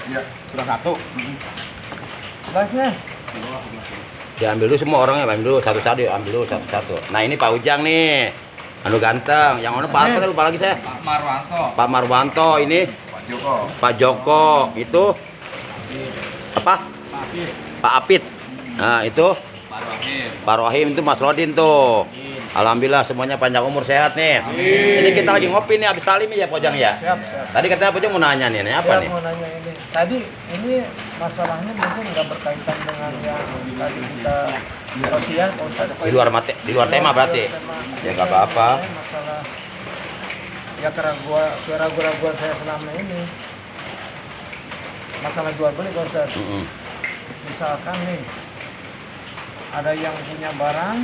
Iya. Sudah satu. Gelasnya. Diambil dulu semua orangnya, ambil dulu satu-satu, ambil dulu satu-satu. Nah ini Pak Ujang nih, anu ganteng. Yang mana Pak apa lupa lagi saya? Pak Marwanto. Pak Marwanto ini, Pak Joko. Pak Joko itu apa? Pak Apit. Pak Apit. Nah itu Pak Rohim. Pak Rohim itu Mas Rodin tuh. Alhamdulillah semuanya panjang umur sehat nih. Ini kita lagi ngopi nih habis talim ya Pak Ujang ya. Siap. Tadi katanya Pak Ujang mau nanya nih, apa Saya nih? mau nanya ini. Tadi ini masalahnya mungkin nggak berkaitan dengan yang tadi kita sosial, Pak Ustadz. Di luar tema berarti. Ya nggak apa-apa. Masalah ya keraguan saya selama ini. Masalah jual beli, Pak Ustadz. Misalkan nih ada yang punya barang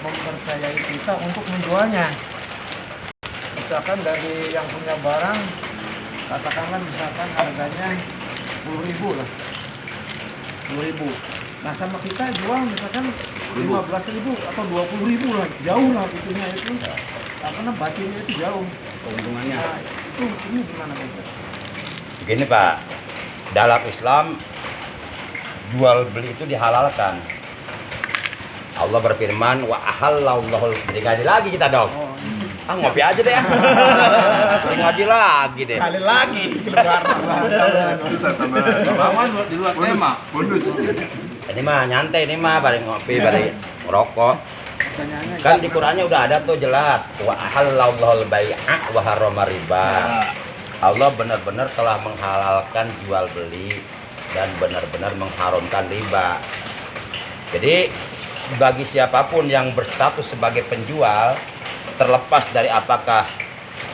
mempercayai kita untuk menjualnya. Misalkan dari yang punya barang, katakanlah misalkan harganya 10.000 lah, 10.000. Nah sama kita jual misalkan 15.000 atau 20.000 lah, jauh lah itunya itu. Karena batinnya itu jauh. Keuntungannya. Nah itu ini gimana Pak? Begini Pak, dalam Islam jual beli itu dihalalkan. Allah berfirman wa ahallallahu, jadi ngaji lagi kita dong. Ngopi aja deh. Ngaji lagi deh. Kali lagi keluar. Rawan di luar tema. Bonus. Ini mah nyantai, ini mah balik ngopi, balik ngerokok. Pertanyaannya Kan di Qur'annya udah ada tuh jelas wa ahallallahu bai'a wa harrama riba. Allah benar-benar telah menghalalkan jual beli dan benar-benar mengharamkan riba. Jadi bagi siapapun yang berstatus sebagai penjual, terlepas dari apakah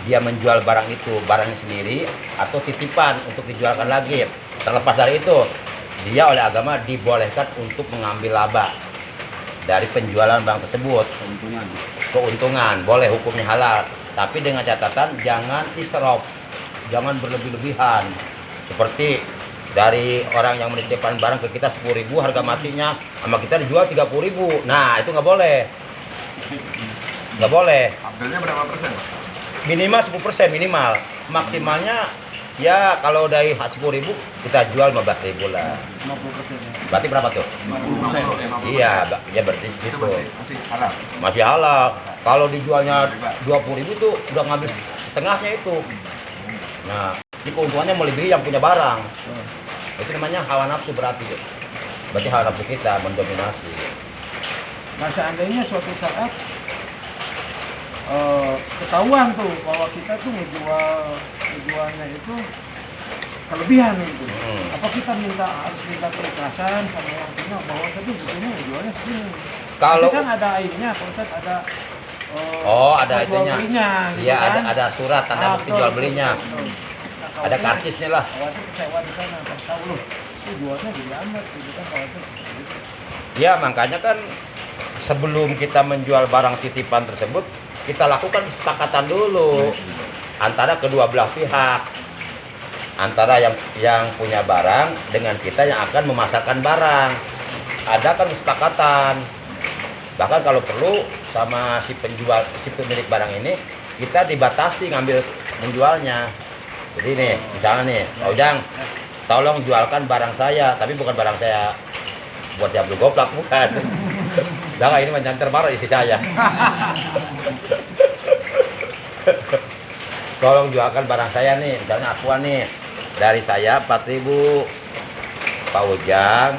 dia menjual barang itu barangnya sendiri atau titipan untuk dijualkan lagi, terlepas dari itu dia oleh agama dibolehkan untuk mengambil laba dari penjualan barang tersebut. Keuntungan boleh, hukumnya halal, tapi dengan catatan jangan israf, jangan berlebih-lebihan. Seperti dari orang yang menitipkan barang ke kita 10.000 harga matinya, sama kita dijual 30.000. Nah itu nggak boleh, nggak boleh. Ambilnya berapa persen, Pak? Minimal 10% minimal, maksimalnya ya kalau dari 10.000 kita jual 15.000 lah. 50%. Berarti berapa tuh? 50%. Iya, ya berarti Itu gitu. masih halal. Masih halal. Kalau dijualnya 20.000 tuh udah ngambil setengahnya itu. Nah, ini keuntungannya melebihi yang punya barang. Itu namanya hawa nafsu berarti. Berarti hawa nafsu kita mendominasi. Nah seandainya suatu saat ketahuan tuh bahwa kita tuh ngejualnya itu kelebihan itu. Apa kita harus minta keikhlasan sama yang punya bahwa saya tuh jualnya segini. Kalau tapi kan ada aibnya, Pak Ustadz, ada ada jual itunya. belinya, gitu Iya, kan? ada surat tanda bukti jual belinya. Betul. Nah, Ada khawatir- kartisnya lah. Khawatir kecewa di sana, pas tahu loh, itu jualnya jadi amat gitu kan, khawatir seperti itu. Ya, makanya kan sebelum kita menjual barang titipan tersebut, kita lakukan kesepakatan dulu antara kedua belah pihak. Antara yang punya barang dengan kita yang akan memasarkan barang. Ada kan kesepakatan. Bahkan kalau perlu sama si penjual, si pemilik barang ini, kita dibatasi ngambil menjualnya. Jadi nih, misalnya nih, Pak Ujang, tolong jualkan barang saya, tapi bukan barang saya buat yang beli goplak, bukan. Jangan, ini mencantar marah istri saya. Tolong jualkan barang saya nih, misalnya Aqua nih, dari saya 4.000. Pak Ujang,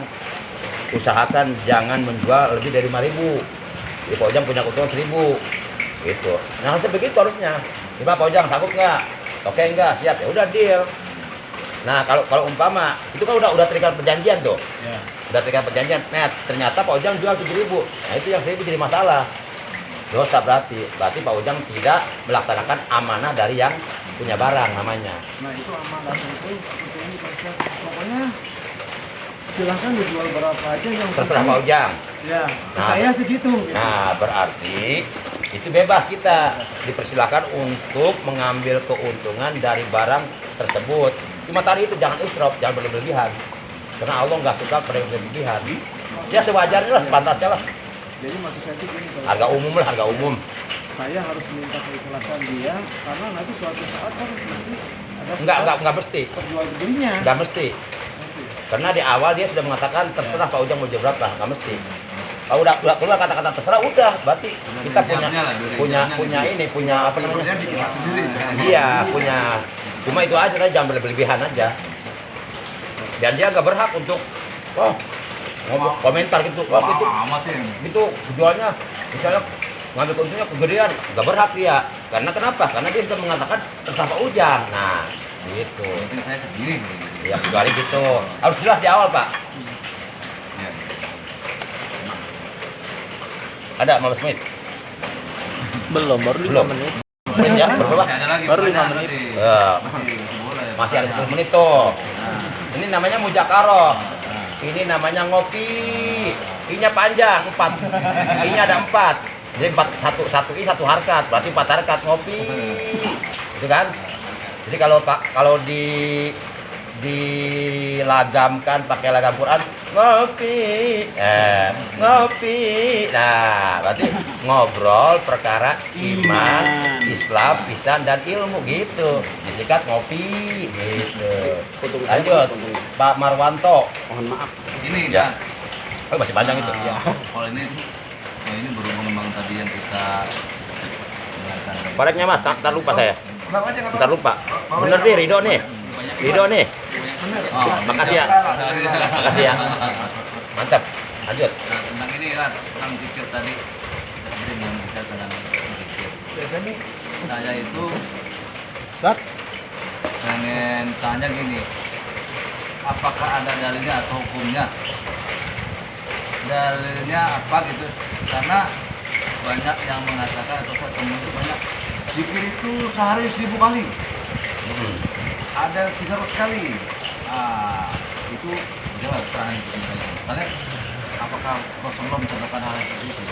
usahakan jangan menjual lebih dari 5.000. Jadi Pak Ujang punya keuntungan 1.000. Gitu. Nah harusnya begitu harusnya. Gimana Pak Ujang, sanggup nggak? Oke enggak, siap, ya udah deal. Nah kalau umpama itu kan udah terikat perjanjian tuh. Ya. Udah terikat perjanjian. Nah ternyata Pak Ujang jual 7.000. Nah itu yang 1.000 jadi masalah. Dosa berarti Pak Ujang tidak melaksanakan amanah dari yang punya barang namanya. Nah itu amanah itu ini pokoknya silahkan dijual berapa aja yang Terserah Pak penting- Ujang. Ya, Nah. saya segitu. Gitu. Nah berarti itu bebas kita, dipersilakan untuk mengambil keuntungan dari barang tersebut. Cuma tadi itu jangan israf, jangan berlebihan. Karena Allah nggak suka pada yang berlebihan. Ya sewajarnya lah, sepantasnya lah. Jadi maksud saya itu gini, kalau Harga umum lah, harga umum. saya harus minta keikhlasan dia karena nanti suatu saat kan pasti ada Enggak mesti. perjual belinya. Enggak mesti. Karena di awal dia sudah mengatakan terserah Pak Ujang mau jual berapa, enggak mesti. Kalau udah keluar kata-kata terserah udah, berarti kita punya apa namanya? Dikemas sendiri. Iya, punya. Cuma itu aja tadi jangan berlebihan aja. Dan dia nggak berhak untuk ngomong komentar gitu. Wah, itu Amat sih. itu jualnya misalnya ngambil keuntungannya kegedean, nggak berhak dia. Karena kenapa? Karena dia sudah mengatakan terserah Pak Ujang. Nah, gitu. Penting saya segini. Ya, kecuali gitu. Harus jelas di awal, Pak. Ya. Ada 15 menit. Belum, baru 5 Belum. menit. Menit ya, berapa? Masih ada lagi. Baru 5 pertanyaan menit. nanti. Ya, Boleh. masih ada 10 menit tuh. Ini namanya mujakarah. Ini namanya ngopi. I-nya panjang 4. I-nya ada 4. Jadi 1 I 1 harkat, berarti 4 harkat ngopi. Itu kan? Jadi kalau dilagamkan pakai lagam Quran ngopi, ngopi. Nah, berarti ngobrol perkara iman, Islam, pisan dan ilmu gitu. Disingkat ngopi gitu. Lanjut, Pak Marwanto. Mohon maaf. Ini Ya. ya. Oh, masih panjang itu. Kalau ini berhubung memang tadi yang kita dengarkan tadi. Koreknya Mas, tak lupa saya. Bawa aja, nggak Ntar apa-apa. lupa. Bener nih, Ridho nih. Ridho nih. Oh, Makasih ya. Makasih ya. Mantap. Lanjut. Nah, tentang ini kan, tentang zikir tadi. Tadi yang bicara tentang zikir. Jadi Saya itu Lat, pengen tanya gini. Apakah ada dalilnya atau hukumnya? Dalilnya apa gitu? Karena banyak yang mengatakan atau saya temukan itu banyak zikir itu sehari 1000 kali. Ada 300 kali. Itu bagaimana keterangan itu misalnya? Misalnya, apakah Rasulullah mencontohkan hal seperti itu?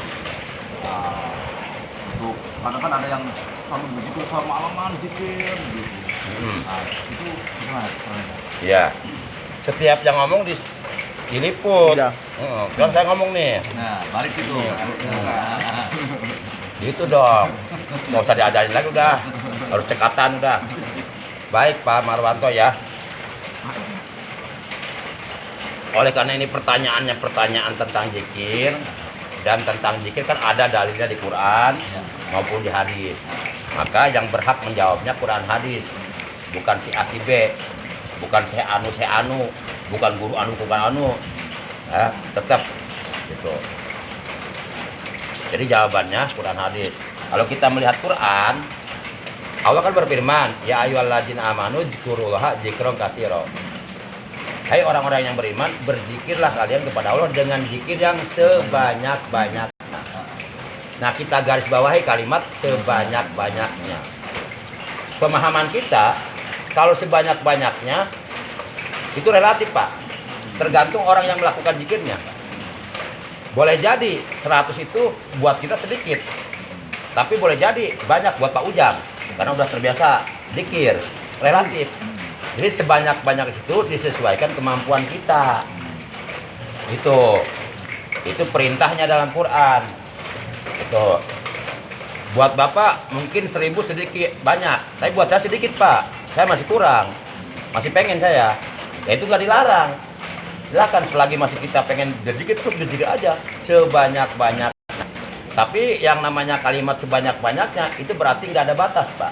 Untuk kadang kan ada yang selalu begitu semalaman zikir gitu. Itu gimana keterangannya? Ya. Setiap yang ngomong diliput. Iya. Kan saya ngomong nih. Nah, balik itu. Gitu dong. Mau usah diajarin lagi udah. Harus cekatan udah. Baik Pak Marwanto ya. Oleh karena ini pertanyaannya pertanyaan tentang zikir, dan tentang zikir kan ada dalilnya di Quran maupun di hadis. Maka yang berhak menjawabnya Quran hadis, bukan si A si B, bukan saya anu, bukan guru anu bukan anu. Tetap gitu. Jadi jawabannya Quran hadis. Kalau kita melihat Quran, Allah kan berfirman, ya ayyuhalladzina amanu dzkurullaha dzikran katsira. Hai orang-orang yang beriman, berzikirlah kalian kepada Allah dengan zikir yang sebanyak-banyaknya. Nah, kita garis bawahi kalimat sebanyak-banyaknya. Pemahaman kita, kalau sebanyak-banyaknya itu relatif, Pak. Tergantung orang yang melakukan zikirnya. Boleh jadi 100 itu buat kita sedikit, tapi boleh jadi banyak buat Pak Ujang, karena udah terbiasa zikir. Relatif. Jadi sebanyak-banyak itu disesuaikan kemampuan kita. Itu perintahnya dalam Quran. Itu. Buat Bapak mungkin 1000 sedikit, banyak. Tapi buat saya sedikit, Pak. Saya masih kurang. Masih pengen saya. Ya itu nggak dilarang. Silakan selagi masih kita pengen berzikir terus berzikir aja sebanyak-banyak. Tapi yang namanya kalimat sebanyak-banyaknya itu berarti nggak ada batas, Pak.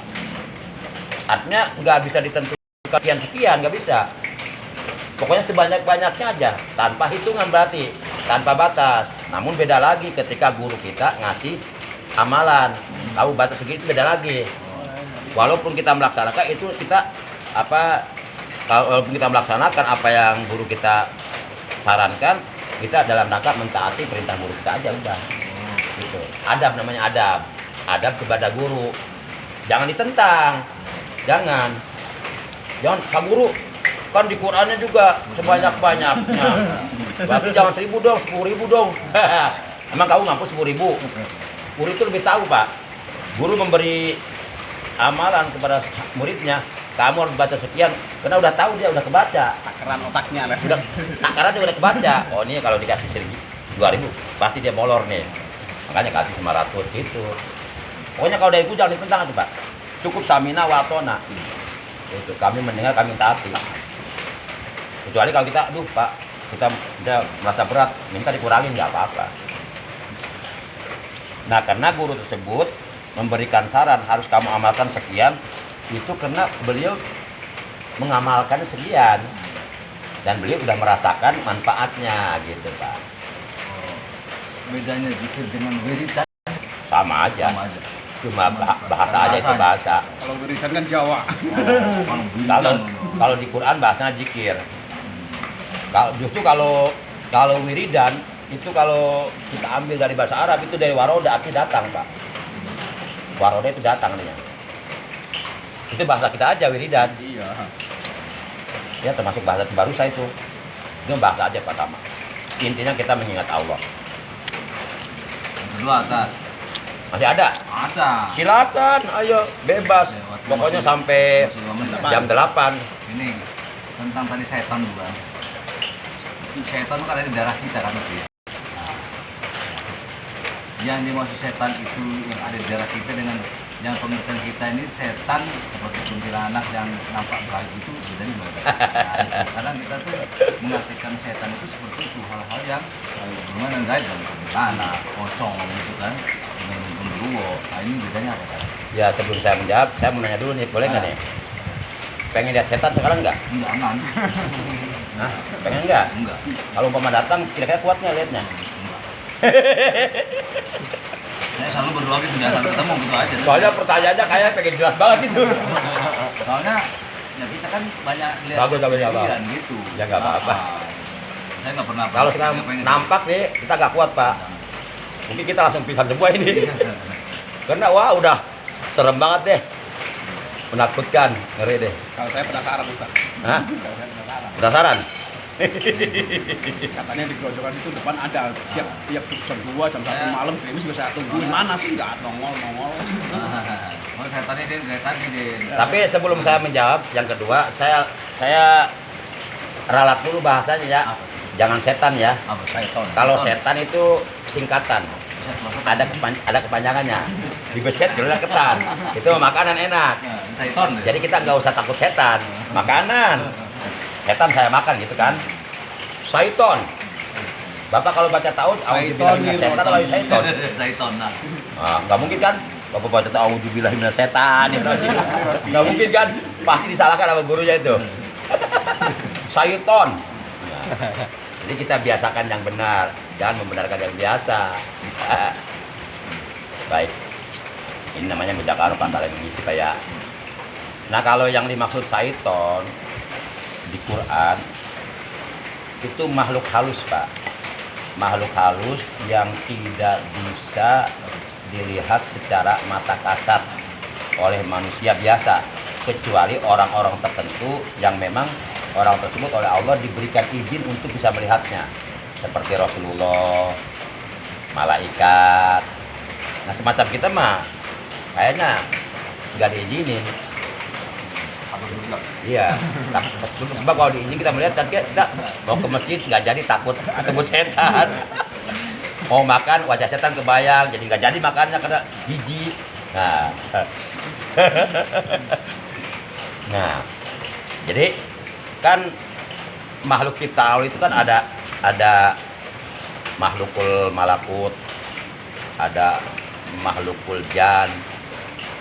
Artinya nggak bisa ditentukan sekian, nggak bisa. Pokoknya sebanyak-banyaknya aja, tanpa hitungan berarti, tanpa batas. Namun beda lagi ketika guru kita ngasih amalan, tahu batas segitu beda lagi. Walaupun kita melaksanakan itu kita walaupun kita melaksanakan apa yang guru kita sarankan, kita dalam rangka mentaati perintah guru kita aja udah. Gitu. Adab namanya adab. Adab kepada guru. Jangan ditentang. Jangan Pak Guru, kan di Qurannya juga sebanyak-banyaknya. Berarti jangan 1000 dong, 10.000 dong. Emang kamu ngampus 10.000? Guru itu lebih tahu, Pak. Guru memberi amalan kepada muridnya, kamu harus baca sekian, karena udah tahu dia udah kebaca. Takaran otaknya lah. Udah takarannya udah kebaca. Oh, ini kalau dikasih 2.000, pasti dia molor nih. Makanya kasih 500 gitu. Pokoknya kalau dari itu jangan ditentang aja, Pak. Cukup samina wa atona. Itu kami mendengar, kami taati. Kecuali kalau kita, aduh Pak, kita udah merasa berat, minta dikurangin nggak apa-apa. Nah, karena guru tersebut memberikan saran harus kamu amalkan sekian, itu karena beliau mengamalkan sekian dan beliau sudah merasakan manfaatnya gitu Pak. Bedanya zikir dengan wiridan Sama aja. sama aja. Cuma bahasa aja itu bahasa. Kalau wiridan kan Jawa. Kalau wiridan, Kalau di Quran bahasanya zikir. Justru kalau wiridan itu kalau kita ambil dari bahasa Arab itu dari waroda, arti datang Pak. Waroda itu datang artinya. Itu bahasa kita aja wiridan. Iya. Ya termasuk bahasa baru saya itu. Itu bahasa aja pertama. Intinya kita mengingat Allah. yang kedua Tat. Masih ada? Ada. Silakan, ayo bebas. Masih- Pokoknya sampai masih 5 menit. jam 8. Ini tentang tadi setan juga. Setan itu kan ada di darah kita kan Mas, ya? Nah, yang dimaksud setan itu yang ada di darah kita dengan yang pengertian kita ini setan seperti kuntilanak yang nampak baik itu bedanya gimana? Nah, itu. Kadang kita tuh mengartikan setan itu seperti itu hal-hal yang berhubungan dengan gaib dan kuntilanak, pocong gitu kan, dengan genderuwo. Nah ini bedanya apa kan? Ya sebelum saya menjawab, saya mau nanya dulu nih, boleh nggak nih? Pengen lihat setan sekarang nggak? Jangan. Hah? Pengen nggak? Enggak. Kalau umpama datang, kira-kira kuat nggak liatnya? Enggak. Saya selalu berdoa gitu jangan sampai ketemu gitu aja. Soalnya pertanyaannya kayak pengen jelas banget itu. Soalnya ya kita kan banyak lihat Bagus, bagus, ya, Bang. kejadian gitu. Ya, nggak apa-apa. Saya nggak pernah. Kalau sekarang nampak nih, kita nggak kuat Pak. Mungkin kita langsung pisah semua ini. Karena wah udah serem banget deh. Menakutkan, ngeri deh. Kalau saya penasaran Ustaz. Hah? Kalau saya penasaran. Penasaran? Katanya di grojokan itu depan ada tiap jam 2 jam 1 malam krimis bisa saya tungguin mana sih nggak nongol. Oh saya tadi Din, kayak tadi Din. Tapi sebelum saya menjawab yang kedua, saya ralat dulu bahasanya ya. Apa? Jangan setan ya. Apa? Syaiton. Kalau setan itu singkatan. Set maksudnya. Ada kepanjangannya. Dibeset judulnya ketan. Itu makanan enak. Ya, Syaiton. Jadi kita nggak usah takut setan. Makanan. Setan saya makan gitu kan. Syaiton. Bapak kalau baca taud, auzubillahi minasyaitan atau syaiton. Syaiton. Nah. Nah, nggak mungkin kan? Bapak baca taud auzubillahi minasyaitan gitu aja. Nggak mungkin kan? Pasti disalahkan sama gurunya itu. Syaiton. Nah, jadi kita biasakan yang benar, jangan membenarkan yang biasa. Baik. Ini namanya mudakarah saling mengisi ya. Nah, kalau yang dimaksud syaiton di Quran itu makhluk halus Pak, makhluk halus yang tidak bisa dilihat secara mata kasat oleh manusia biasa, kecuali orang-orang tertentu yang memang orang tersebut oleh Allah diberikan izin untuk bisa melihatnya, seperti Rasulullah, malaikat. Nah semacam kita mah kayaknya nggak diizinin. Iya, sebab kalau diizin kita melihat kan kita mau ke masjid nggak jadi takut ketemu setan. Mau makan wajah setan kebayang, jadi nggak jadi makannya karena jijik. Nah, jadi kan makhluk ciptaan Allah itu kan ada makhlukul malakut, ada makhlukul jan,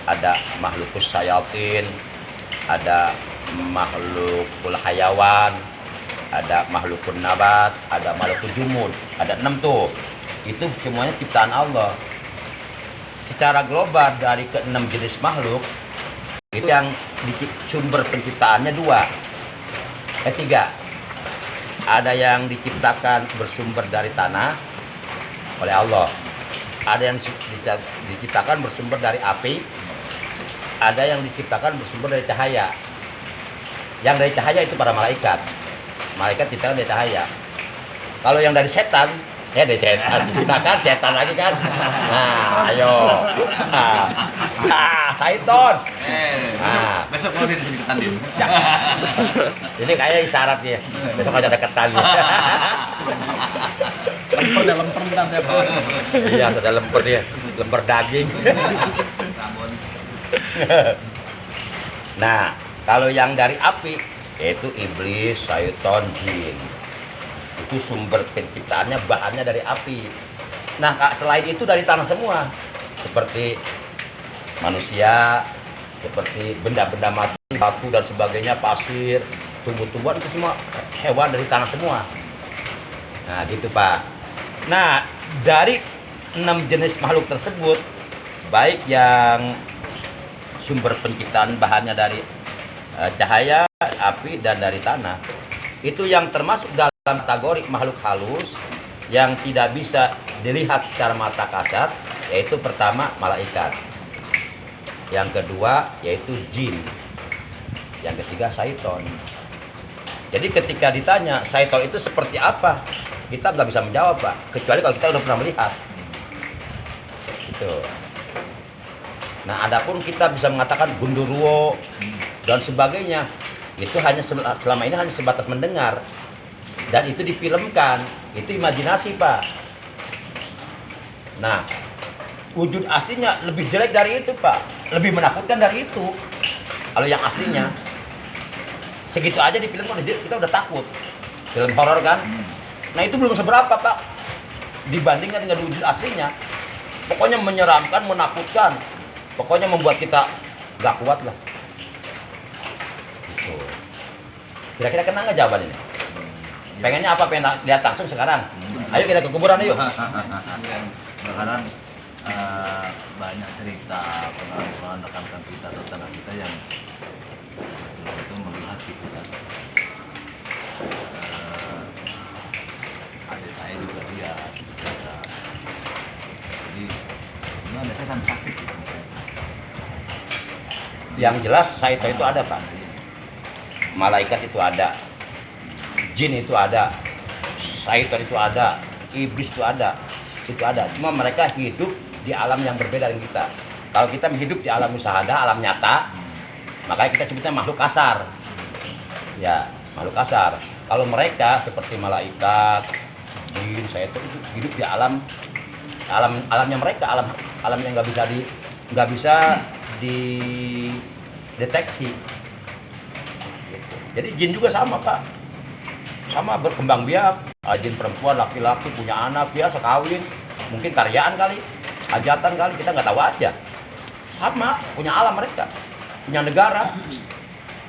ada makhlukus sayatin, ada makhlukul hayawan, ada makhlukul nabat, ada makhlukul jumud, ada 6 tuh. Itu semuanya ciptaan Allah. Secara global dari ke-6 jenis makhluk itu yang sumber penciptaannya 3. Ada yang diciptakan bersumber dari tanah oleh Allah. Ada yang diciptakan bersumber dari api. Ada yang diciptakan bersumber dari cahaya. Yang dari cahaya itu para malaikat. Malaikat diciptakan dari cahaya. Kalau yang dari setan, dari setan. Diciptakan setan lagi kan. Nah, ayo. Syaiton. Besok mau dia disediakan Din. Ini kayak isyarat ya. Besok aja ada ketan. Lemper dan lemper bentar saya Pak. Iya, sudah lemper dia. Lemper daging. Sabun. Nah, Kalau yang dari api yaitu iblis, syaitan, jin. Itu sumber penciptaannya, bahannya dari api. Nah, selain itu dari tanah semua. Seperti manusia, seperti benda-benda mati, batu dan sebagainya, pasir, tumbuh-tumbuhan, itu semua hewan dari tanah semua. Nah, gitu Pak. Nah, dari 6 jenis makhluk tersebut, baik yang sumber penciptaan bahannya dari cahaya, api, dan dari tanah, itu yang termasuk dalam kategori makhluk halus yang tidak bisa dilihat secara mata kasat, yaitu pertama malaikat, yang kedua yaitu jin, yang ketiga syaiton. Jadi ketika ditanya syaiton itu seperti apa, kita nggak bisa menjawab Pak, kecuali kalau kita udah pernah melihat. Gitu. Nah, adapun kita bisa mengatakan gundurwo dan sebagainya, itu hanya selama ini hanya sebatas mendengar, dan itu difilmkan, itu imajinasi Pak. Nah, wujud aslinya lebih jelek dari itu Pak, lebih menakutkan dari itu. Kalau yang aslinya segitu aja difilmkan kita udah takut, film horor kan. Nah, itu belum seberapa Pak dibandingkan dengan wujud aslinya. Pokoknya menyeramkan, menakutkan, pokoknya membuat kita gak kuat lah. Gitu. Kira-kira kena nggak jawaban ini? Pengennya apa? Pengen lihat langsung sekarang? Ayo kita ke kuburan yuk. Bakalan banyak cerita pengalaman rekan-rekan kita, tetangga kita yang itu melihat gitu kan. Adik saya juga lihat. Jadi ini ada setan sakit gitu. Yang jelas syaitan itu ada Pak, malaikat itu ada, jin itu ada, syaitan itu ada, iblis itu ada. Cuma mereka hidup di alam yang berbeda dengan kita. Kalau kita hidup di alam musyahadah, alam nyata, makanya kita sebutnya makhluk kasar. Ya, makhluk kasar. Kalau mereka seperti malaikat, jin, syaitan itu hidup di alamnya mereka, alam yang nggak bisa dideteksi. Jadi jin juga sama Pak, sama berkembang biak. Jin perempuan, laki-laki, punya anak, biasa kawin, mungkin karyaan kali, hajatan kali, kita nggak tahu aja. Sama, punya alam mereka, punya negara,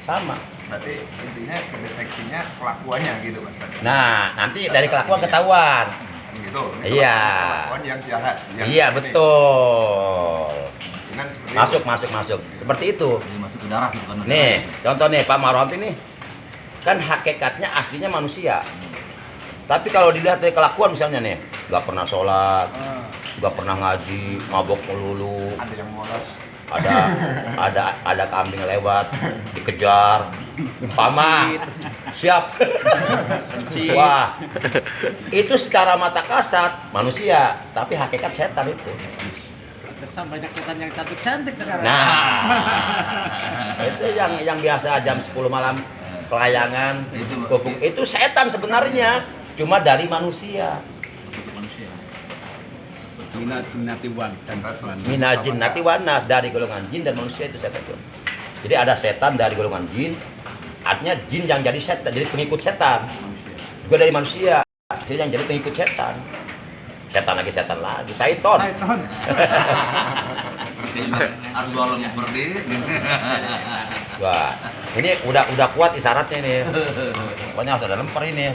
sama. Berarti intinya pendeteksinya kelakuannya gitu Mas tadi. Nah, nanti dari kelakuan ketahuan. Gitu. Iya. Kelakuan yang jahat. Iya, betul. Kan seperti Masuk. Seperti itu. Jadi masuk ke darah gitu kan. Nih, contoh nih Pak Marwanti nih, kan hakikatnya aslinya manusia. Tapi kalau dilihat dari kelakuan misalnya nih, nggak pernah sholat, nggak pernah ngaji, mabok melulu, ada yang molos. ada kambing lewat, dikejar, umpama, siap. Wah, itu secara mata kasat manusia, tapi hakikat setan itu. Kesan banyak setan yang cantik-cantik sekarang. Nah, itu yang biasa jam 10 malam pelayangan, itu setan sebenarnya, cuma dari manusia. Mina jinnati wan dan wan. Mina jinnati wana, dari golongan jin dan manusia itu setan. Jadi ada setan dari golongan jin, artinya jin yang jadi setan, jadi pengikut setan. Juga dari manusia, dia yang jadi pengikut setan. Setan lagi, syaiton. Harus alam yang berdiri. Wah, ini udah kuat isyaratnya nih. Pokoknya harus ada lemper ini.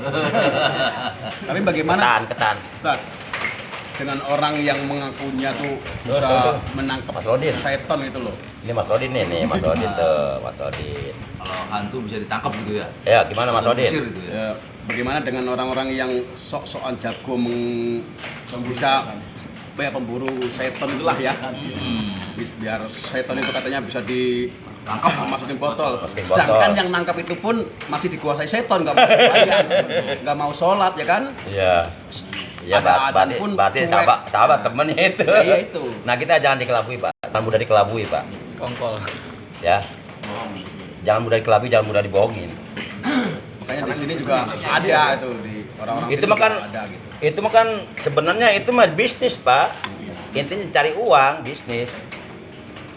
Tapi bagaimana? Ketan. Ustaz, dengan orang yang mengakunya tuh bisa menangkap Mas Rodin. setan itu loh. Ini Mas Rodin nih, Mas Rodin tuh, Mas Rodin. Kalau hantu bisa ditangkap gitu ya. Ya, gimana Mas Rodin? Usir gitu ya. Ya, bagaimana dengan orang-orang yang sok-sokan jago bisa pemburu setan itulah ya. Biar setan itu katanya bisa ditangkap masukin botol. Sedangkan yang nangkap itu pun masih dikuasai setan, nggak mau bayar, nggak mau sholat ya kan? Iya. Ya, Ada adzan pun berarti cuek. sahabat temen itu. Iya itu. Nah, kita jangan dikelabui, Pak. Jangan mudah dikelabui, Pak. Kongkol. Ya. Jangan mudah dikelabui, jangan mudah dibohongin. Makanya di sini juga ada itu di orang-orang Itu sini mah kan juga ada gitu. itu mah kan sebenarnya itu mah bisnis, Pak. Intinya cari uang, bisnis.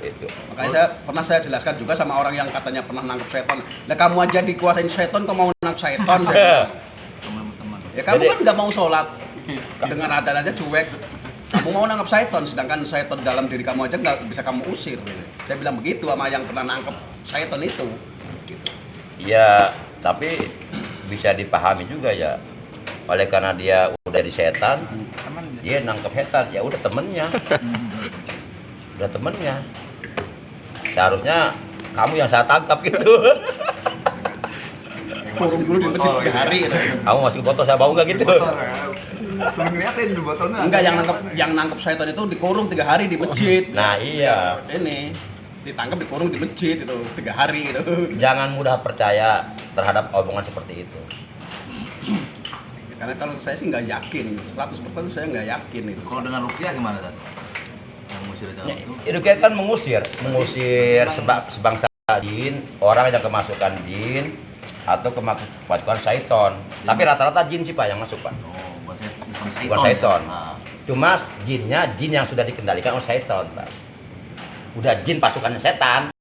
Itu. Makanya saya jelaskan juga sama orang yang katanya pernah nangkep setan. Nah kamu aja dikuasain setan, kamu mau nangkep setan? Teman-teman. Ya kamu Jadi- kan nggak mau sholat, dengan adan aja cuek. Kamu mau nangkep setan, sedangkan setan dalam diri kamu aja nggak bisa kamu usir. Saya bilang begitu sama yang pernah nangkep setan itu. Ya, tapi bisa dipahami juga ya. Oleh karena dia udah di setan, dia nangkep setan, ya udah temennya. Udah temennya. Seharusnya kamu yang saya tangkap gitu. Kurung dulu di masjid 3 hari gitu. Kamu masuk botol saya bau nggak gitu? Suruh ngeliatin di botolnya. Enggak, yang nangkep setan itu dikurung 3 hari di masjid. Nah iya, Ini ditangkap dikurung di masjid itu 3 hari gitu. jangan mudah percaya terhadap omongan seperti itu. Karena kalau saya sih nggak yakin, 100% saya nggak yakin itu. Kalau dengan rukyah gimana tadi? Yang musir itu? Itu kayak kan mengusir sebangsa jin, orang yang kemasukan jin atau kemasukan syaiton. Tapi rata-rata jin sih Pak yang masuk Pak. Oh, Bukan syaiton. Nah, Cuma jinnya jin yang sudah dikendalikan oleh syaiton Pak. Udah jin pasukannya setan.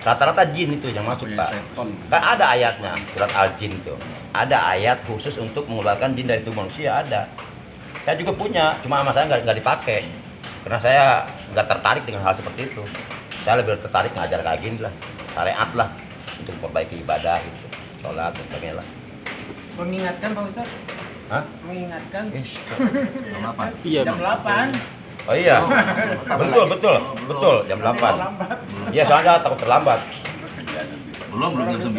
Rata-rata jin itu yang masuk Punya Pak. setan. Kan ada ayatnya, surat Al-Jin itu. Ada ayat khusus untuk mengeluarkan jin dari tubuh manusia, ada. Saya juga punya, cuma sama saya nggak dipakai. Karena saya nggak tertarik dengan hal seperti itu. Saya lebih tertarik ngajar kayak gini lah, syariat lah, untuk memperbaiki ibadah gitu, sholat dan sebagainya lah. Mengingatkan Pak Ustaz, Hah? mengingatkan jam 8. jam 8. Oh iya, betul, jam 8. Iya, soalnya takut terlambat. Belum jam 9.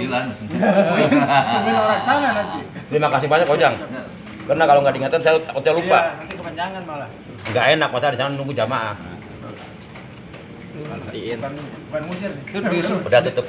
Mungkin orang sana nanti. Terima kasih banyak Ojang. Karena kalau nggak diingatkan saya takutnya lupa. Iya, nanti kepanjangan malah. Nggak enak, masa di sana nunggu jamaah. Bukan musir nih. Itu di Udah tutup.